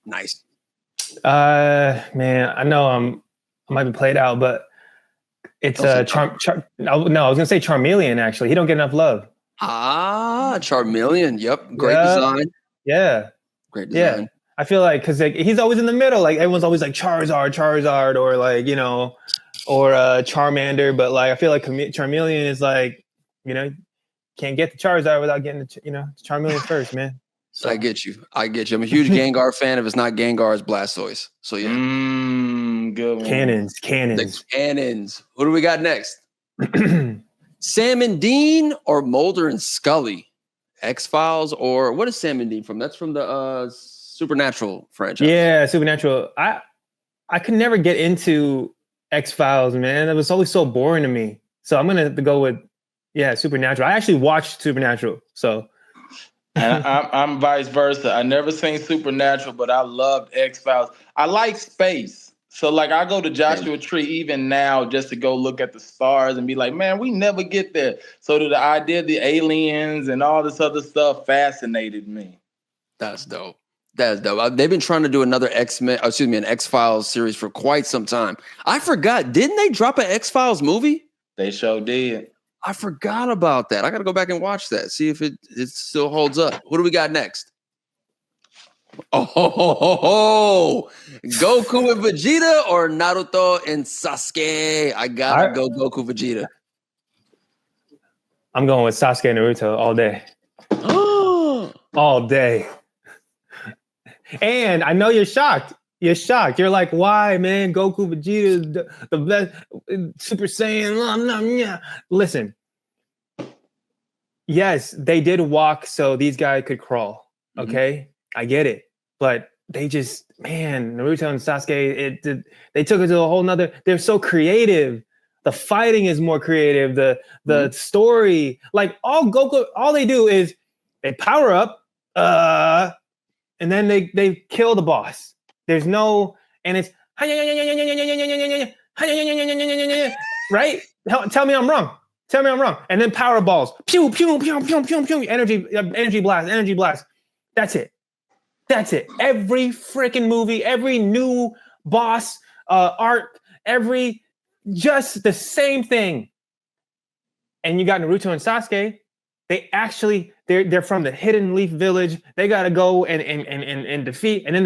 Nice. Man, I know I might be played out, but it's no, I was gonna say Charmeleon. Actually, he don't get enough love. Charmeleon. Yep, great design. Yeah, great design. Yeah. I feel like because he's always in the middle. Like everyone's always like Charizard, or like or Charmander. But like I feel like Charmeleon is like can't get the Charizard without getting the Charmeleon first, man. So. I get you. I'm a huge Gengar fan. If it's not Gengar, it's Blastoise. So yeah. Good one. Cannons. The cannons. Who do we got next? Sam and Dean or Mulder and Scully? X-Files or what is Sam and Dean from? That's from the Supernatural franchise. Yeah, Supernatural. I could never get into X-Files, man. It was always so boring to me. So I'm gonna have to go with Supernatural. I actually watched Supernatural, so. And I'm vice versa. I never seen Supernatural, but I loved X-Files. I like space. So like I go to Joshua Tree even now just to go look at the stars and be like, man, we never get there. So the idea of the aliens and all this other stuff fascinated me. That's dope. They've been trying to do another an X-Files series for quite some time. I forgot. Didn't they drop an X-Files movie? They sure did. I forgot about that. I got to go back and watch that. See if it still holds up. What do we got next? Oh, Goku and Vegeta or Naruto and Sasuke? I got to go Goku Vegeta. I'm going with Sasuke and Naruto all day. All day. And I know you're shocked. You're like, why, man? Goku Vegeta is the best Super Saiyan. Listen, yes, they did walk so these guys could crawl. Okay, I get it, but they just, man, Naruto and Sasuke, they took it to a whole nother. They're so creative. The fighting is more creative. The story, like all they do is they power up, and then they kill the boss. There's no, and it's right. Tell me I'm wrong. Tell me I'm wrong. And then power balls, pew pew pew pew pew pew, energy blast. That's it. Every freaking movie, every new boss arc, just the same thing. And you got Naruto and Sasuke. They actually they're from the Hidden Leaf Village. They gotta go and defeat, and then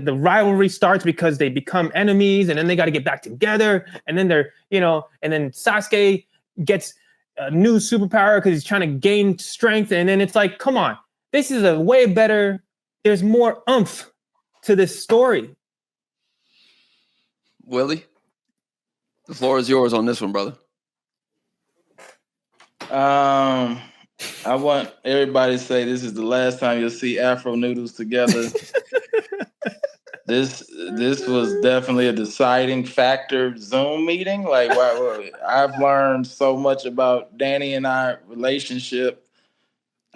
the rivalry starts because they become enemies, and then they got to get back together, and then and then Sasuke gets a new superpower because he's trying to gain strength, and then it's like, come on, this is a way better. There's more oomph to this story. Willie, the floor is yours on this one, brother. I want everybody to say this is the last time you'll see Afro Noodles together. This was definitely a deciding factor Zoom meeting. Like, I've learned so much about Danny and our relationship.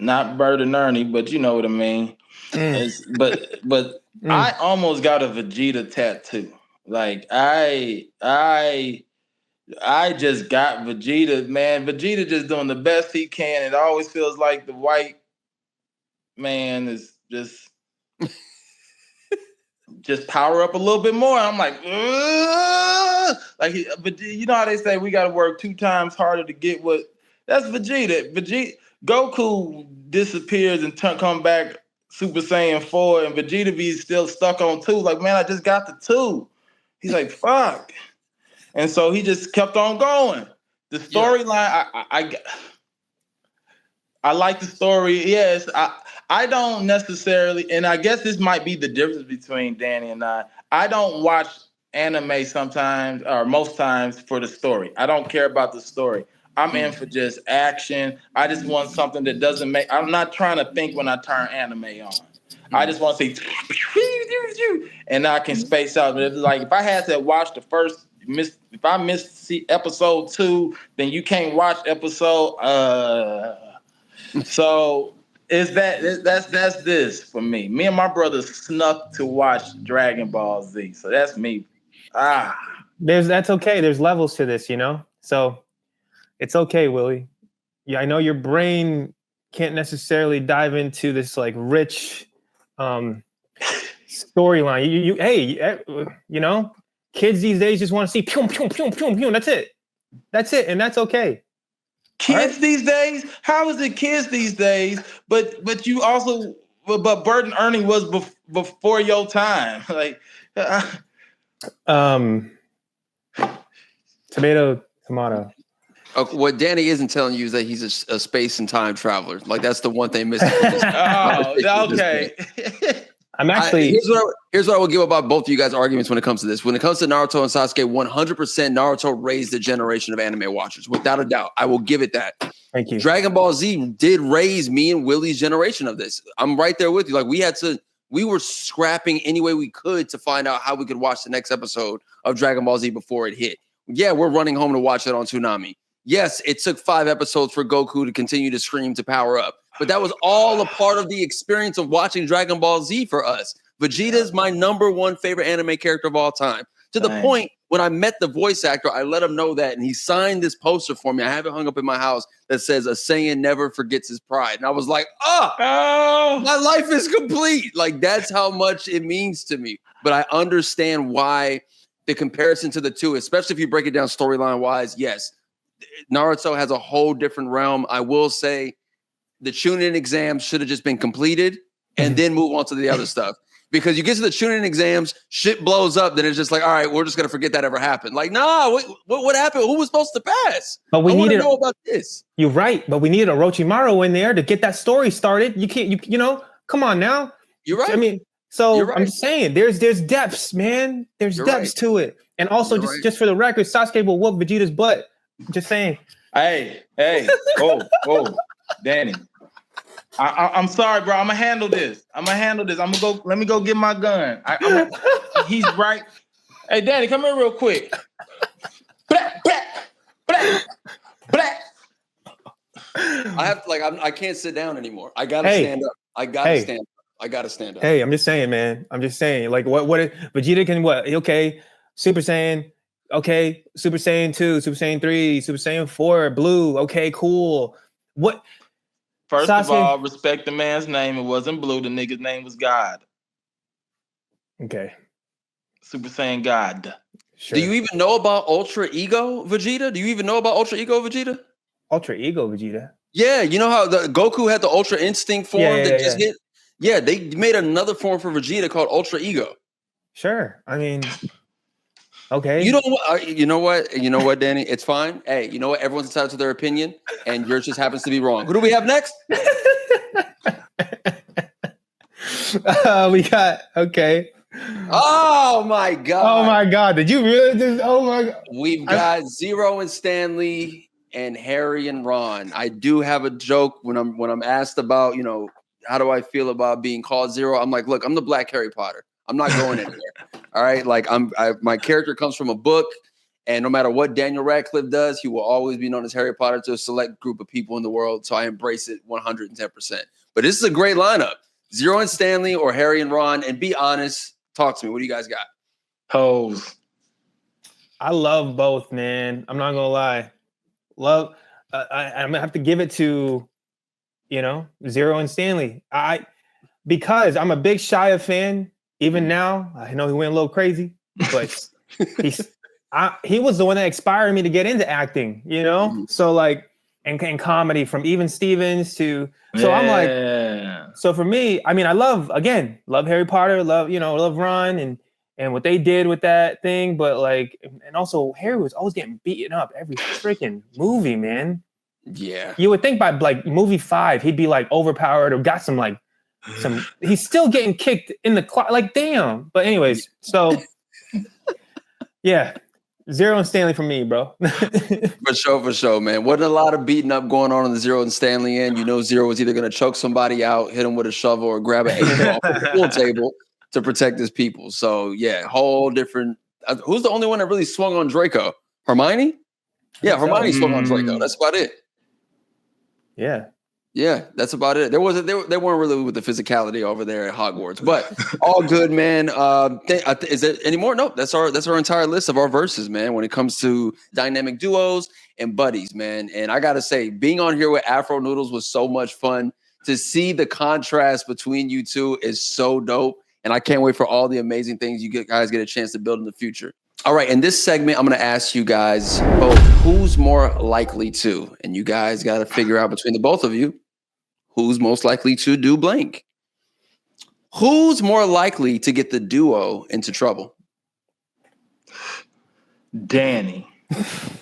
Not Bert and Ernie, but you know what I mean. But I almost got a Vegeta tattoo. Like I just got Vegeta, man. Vegeta just doing the best he can. It always feels like the white man is just power up a little bit more. I'm like, but you know how they say we got to work 2 times harder to get what? That's Vegeta. Goku disappears and come back Super Saiyan 4, and Vegeta be still stuck on 2. Like, man, I just got the 2. He's like, fuck. And so he just kept on going. The storyline, I like the story. Yes, I don't necessarily, and I guess this might be the difference between Danny and I. I don't watch anime sometimes, or most times, for the story. I don't care about the story. I'm in for just action. I just want something that doesn't make. I'm not trying to think when I turn anime on. I just want to see, and I can space out. But if I had to watch the first. If I missed episode 2, then you can't watch episode. So is that's this for me. Me and my brother snuck to watch Dragon Ball Z. So that's me. That's okay. There's levels to this, So it's okay, Willie. Yeah, I know your brain can't necessarily dive into this like rich storyline. Kids these days just want to see pew, pew, pew, pew, pew. That's it, and that's okay. Kids these days? How is it kids these days? But you also, but Bert and Ernie was before your time. Like, tomato. What Danny isn't telling you is that he's a space and time traveler. Like, that's the one thing missing. Okay. I'm actually. Here's what I will give about both of you guys' arguments when it comes to this. When it comes to Naruto and Sasuke, 100% Naruto raised a generation of anime watchers, without a doubt. I will give it that. Thank you. Dragon Ball Z did raise me and Willie's generation of this. I'm right there with you. Like, we were scrapping any way we could to find out how we could watch the next episode of Dragon Ball Z before it hit. Yeah, we're running home to watch it on Toonami. Yes, it took 5 episodes for Goku to continue to scream to power up. But that was all a part of the experience of watching Dragon Ball Z for us. Vegeta is my #1 favorite anime character of all time. To the point, when I met the voice actor, I let him know that, and he signed this poster for me. I have it hung up in my house that says, "A Saiyan never forgets his pride." And I was like, my life is complete. Like, that's how much it means to me. But I understand why the comparison to the two, especially if you break it down storyline-wise, yes, Naruto has a whole different realm. I will say the Chunin exams should have just been completed and then move on to the other stuff. Because you get to the Chunin exams, shit blows up, then it's just like, all right, we're just going to forget that ever happened. Like, nah, what happened? Who was supposed to pass? But we needed to know about this. You're right, but we needed a Orochimaru in there to get that story started. You can't, come on now. You're right. I mean, so I'm just saying, there's depths, man. There's depths to it. And also, just for the record, Sasuke will whoop Vegeta's butt. Just saying. Hey, whoa. Danny. I'm sorry, bro. I'm gonna handle this. I'm gonna go. Let me go get my gun. He's right. Hey, Danny, come here real quick. Black. I can't sit down anymore. I gotta stand up. I gotta stand up. Hey, I'm just saying, man. I'm just saying. Like, what Vegeta can what? Okay, Super Saiyan. Okay, Super Saiyan 2, Super Saiyan 3, Super Saiyan 4, Blue. Okay, cool. What? First Sasuke, of all, respect the man's name. It wasn't Blue. The nigga's name was God. Okay. Super Saiyan God. Sure. Do you even know about Ultra Ego Vegeta? Ultra Ego Vegeta? Yeah, you know how the Goku had the Ultra Instinct form hit? Yeah, they made another form for Vegeta called Ultra Ego. Sure. I mean, okay. You know what, Danny? It's fine. Hey, you know what? Everyone's entitled to their opinion, and yours just happens to be wrong. Who do we have next? We got Oh my god! Oh my god! Did you really just? Oh my god! We've got Zero and Stanley and Harry and Ron. I do have a joke when I'm asked about, how do I feel about being called Zero? I'm like, look, I'm the Black Harry Potter. I'm not going anywhere. All right, like my character comes from a book, and no matter what Daniel Radcliffe does, he will always be known as Harry Potter to a select group of people in the world. So I embrace it 110%. But this is a great lineup: Zero and Stanley or Harry and Ron. And be honest, talk to me. What do you guys got? Hoes. I love both, man. I'm not gonna lie. I'm gonna have to give it to, Zero and Stanley. Because I'm a big Shia fan. Even now, I know he went a little crazy, but he was the one that inspired me to get into acting. So like, and comedy, from Even Stevens to. So I'm like, so for me, I mean, I love Harry Potter, love Ron and what they did with that thing, but like, and also Harry was always getting beaten up every freaking movie, man. Yeah. You would think by like movie 5, he'd be like overpowered or got some he's still getting kicked in the clock. Like, damn. But anyways, so yeah, Zero and Stanley for me, bro. For sure, man. Wasn't a lot of beating up going on the Zero and Stanley end. Zero was either going to choke somebody out, hit him with a shovel, or grab an 8-ball off the pool table to protect his people. So yeah, whole different. Who's the only one that really swung on Draco? Hermione? Yeah, Hermione swung on Draco. That's about it. Yeah, that's about it. They weren't really with the physicality over there at Hogwarts, but all good, man. Is there any more? Nope. That's our entire list of our verses, man. When it comes to dynamic duos and buddies, man. And I gotta say, being on here with Afro Noodles was so much fun. To see the contrast between you two is so dope, and I can't wait for all the amazing things you guys get a chance to build in the future. All right, in this segment, I'm going to ask you guys both who's more likely to, and you guys got to figure out between the both of you who's most likely to do blank. Who's more likely to get the duo into trouble? Danny has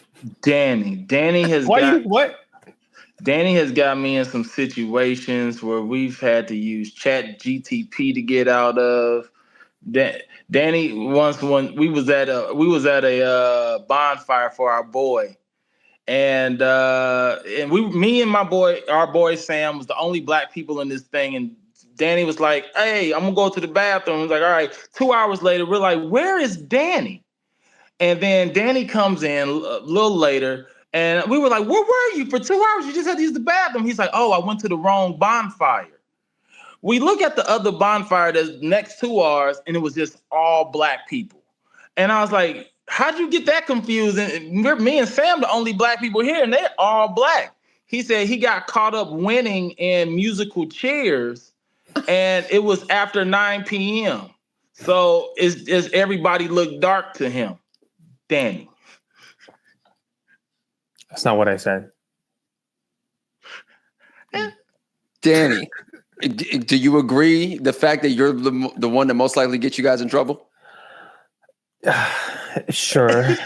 Danny has got me in some situations where we've had to use Chat GTP to get out of. Danny once we was at a bonfire for our boy, and me and our boy Sam was the only black people in this thing, and Danny was like, "Hey, I'm gonna go to the bathroom." I was like, "All right." 2 hours later, we're like, "Where is Danny?" And then Danny comes in a little later, and we were like, "Where were you for 2 hours? You just had to use the bathroom." He's like, "Oh, I went to the wrong bonfire." We look at the other bonfire that's next to ours, and it was just all black people. And I was like, how'd you get that confused? And me and Sam, the only black people here, and they're all black. He said he got caught up winning in musical chairs, and it was after 9 p.m. So it's everybody looked dark to him. Danny. That's not what I said. Danny. Do you agree the fact that you're the one that most likely gets you guys in trouble? Sure.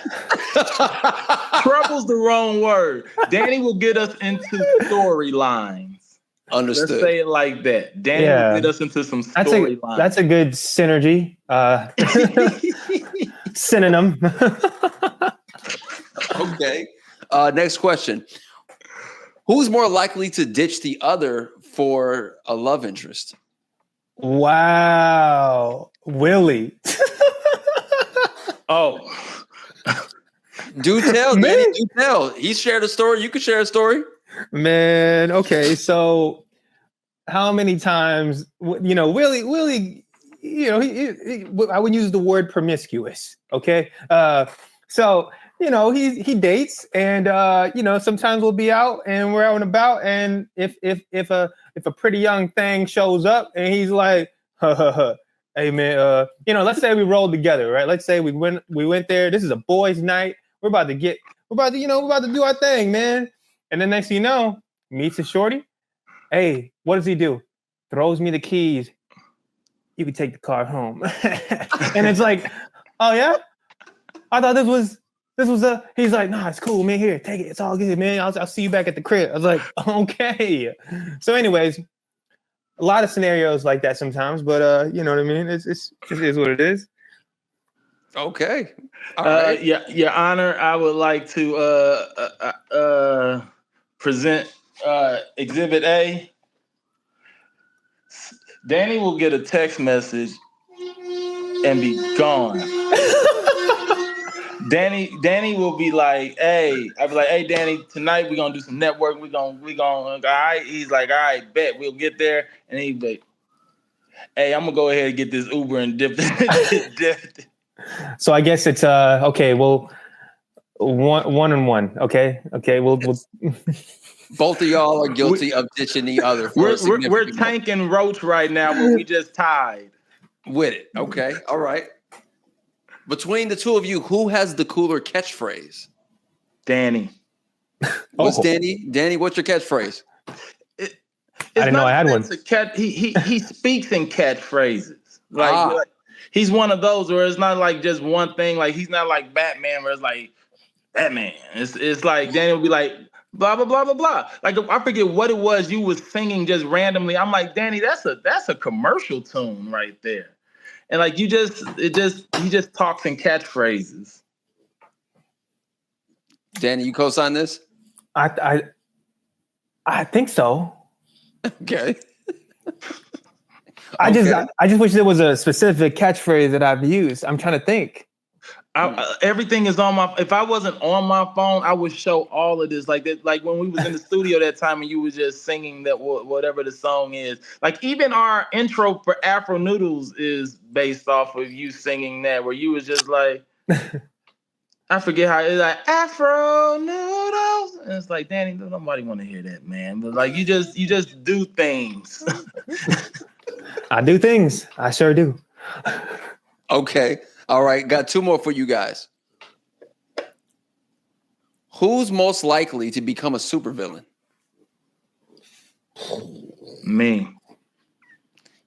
Trouble's the wrong word. Danny will get us into storylines. Understood. Let's say it like that. Danny will get us into some storylines. That's a good synergy. Synonym. Okay. Next question. Who's more likely to ditch the other for a love interest? Wow. Willie. Oh, Do tell, Man. Danny. Do tell. He shared a story. You could share a story. Man, okay, so how many times, Willie, I would use the word promiscuous, okay? So, he dates and, sometimes we'll be out and we're out and about, and if a pretty young thing shows up and he's like, hey man, let's say we rolled together, right? Let's say we went there. This is a boys' night. We're about to do our thing, man. And then next thing you know, meets a shorty. Hey, what does he do? Throws me the keys. You can take the car home. And it's like, oh yeah? I thought this was he's like, nah, it's cool, man. Here, take it. It's all good, man. I'll see you back at the crib. I was like, okay. So anyways, a lot of scenarios like that sometimes, but you know what I mean? It is what it is. Okay. All right. Your Honor, I would like to present Exhibit A. Danny will get a text message and be gone. Danny will be like, hey, I'll be like, hey, Danny, tonight we're gonna do some network. We gonna, all right. He's like, all right, bet we'll get there. And he'd be like, hey, I'm gonna go ahead and get this Uber and dip. So I guess it's okay. Well, one and one. Okay. We'll Both of y'all are guilty of ditching the other. We're tanking Roach right now, but we just tied with it. Okay. All right. Between the two of you, who has the cooler catchphrase? Danny. What's Danny? Danny, what's your catchphrase? I didn't know I had one. He speaks in catchphrases. Like he's one of those where it's not like just one thing. Like he's not like Batman where it's like Batman. It's like Danny will be like blah blah blah blah blah. Like I forget what it was you was singing just randomly. I'm like, Danny, that's a commercial tune right there. And like he just talks in catchphrases. Danny, you co-sign this? I think so. Okay. I just wish there was a specific catchphrase that I've used. I'm trying to think. Everything is on my. If I wasn't on my phone, I would show all of this. Like that. Like when we was in the studio that time, and you was just singing that whatever the song is. Like even our intro for Afro Noodles is based off of you singing that, where you was just like, I forget how it's like Afro Noodles, and it's like, Danny, nobody want to hear that, man. But like you just do things. I do things. I sure do. Okay. All right. Got two more for you guys. Who's most likely to become a supervillain? Me.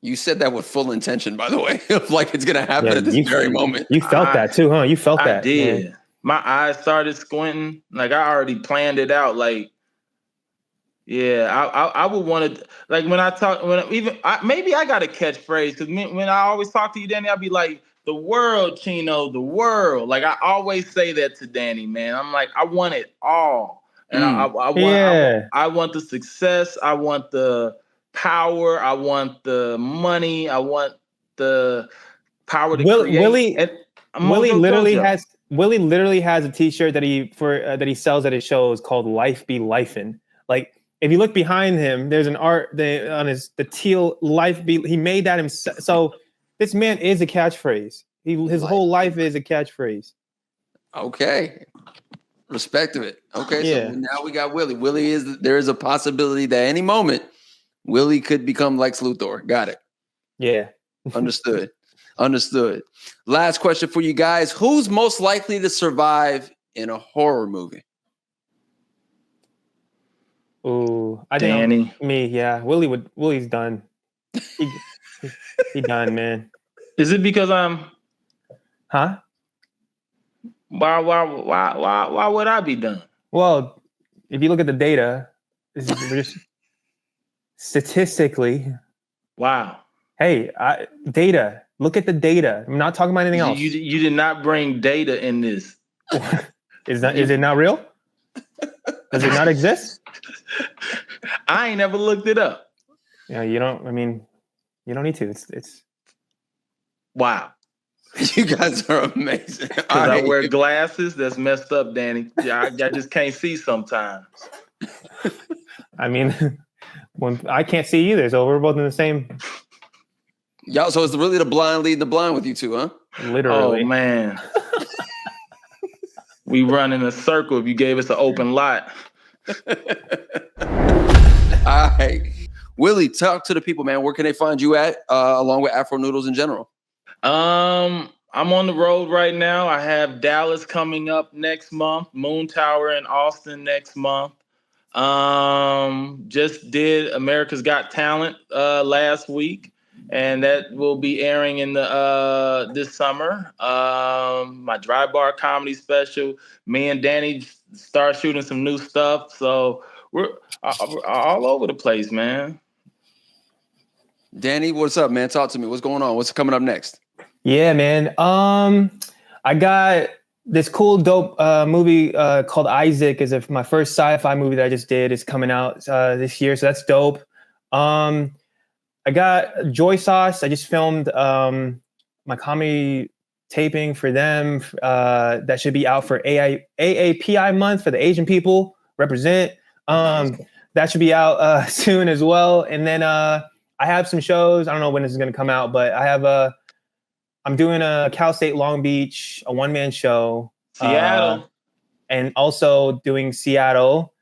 You said that with full intention, by the way, of like it's going to happen at this very moment. You felt that too, huh? You felt that. I did. Man. My eyes started squinting. Like I already planned it out. Like, yeah, I would want to, like when I talk, maybe I got a catchphrase because when I always talk to you, Danny, I'll be like, the world, Chino, the world. Like I always say that to Danny, man. I'm like, I want it all. And I want the success. I want the power. I want the money. I want the power to create. Willie literally has a T-shirt that he sells at his shows called "Life Be Lifin'." Like if you look behind him, there's an art on the teal "Life Be." He made that himself. So this man is a catchphrase. His whole life is a catchphrase. Okay. Respect of it. Okay, yeah. So now we got Willie. There is a possibility that any moment Willie could become Lex Luthor. Got it. Yeah. Understood. Last question for you guys. Who's most likely to survive in a horror movie? Ooh, Danny. Me, yeah. Willie's done. He done, man. Is it because I'm? Huh? Why would I be done? Well, if you look at the data, statistically. Wow. Hey, data. Look at the data. I'm not talking about anything else. You did not bring data in this. Is it not real? Does it not exist? I ain't never looked it up. Yeah, you don't. I mean, you don't need to. It's. Wow. You guys are amazing. Because All I right. wear glasses. That's messed up, Danny. I just can't see sometimes. I mean, when I can't see either, so we're both in the same. Y'all, so it's really the blind leading the blind with you two, huh? Literally. Oh man. We run in a circle if you gave us an open lot. All right. Willie, talk to the people, man. Where can they find you at, along with Afro Noodles in general? I'm on the road right now. I have Dallas coming up next month, Moon Tower in Austin next month. Just did America's Got Talent last week, and that will be airing in the this summer. My dry bar comedy special. Me and Danny start shooting some new stuff, so we're all over the place, man. Danny, what's up, man? Talk to me. What's going on? What's coming up next? Yeah, man. I got this cool, dope movie called Isaac. Is my first sci-fi movie that I just did. It's coming out this year, so that's dope. I got Joy Sauce. I just filmed my comedy taping for them. That should be out for AAPI month for the Asian people. Represent. That should be out soon as well. And then I have some shows. I don't know when this is going to come out, but I have I'm doing a Cal State Long Beach, a one-man show. Seattle. And also doing Seattle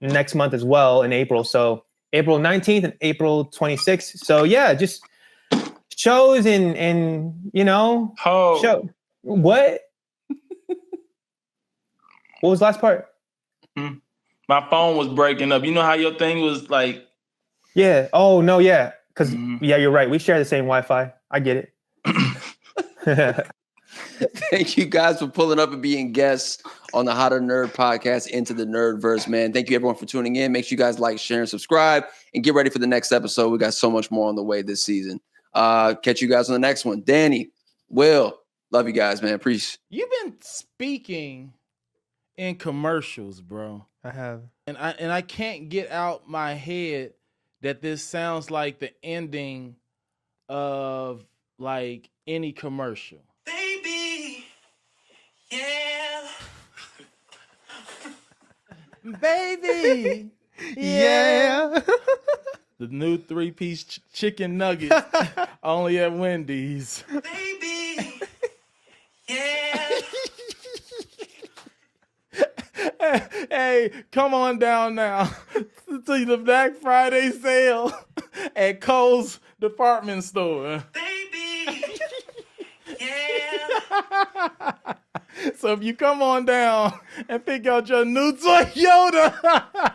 next month as well in April. So April 19th and April 26th. So yeah, just shows and you know, show. What? What was the last part? My phone was breaking up. You know how your thing was like? Yeah. Oh no, yeah. Because yeah, you're right. We share the same Wi-Fi. I get it. Thank you guys for pulling up and being guests on the How to Nerd podcast, Into the Nerdverse, man. Thank you everyone for tuning in. Make sure you guys like, share, and subscribe, and get ready for the next episode. We got so much more on the way this season. Catch you guys on the next one. Danny, Will, love you guys, man. Appreciate. You've been speaking in commercials, bro. I have. And I can't get out my head that this sounds like the ending of like any commercial. Baby, yeah. Baby, Yeah. the new 3-piece chicken nuggets only at Wendy's. Baby, yeah. Hey, come on down now to the Black Friday sale at Kohl's department store. Baby, yeah. So if you come on down and pick out your new Toyota,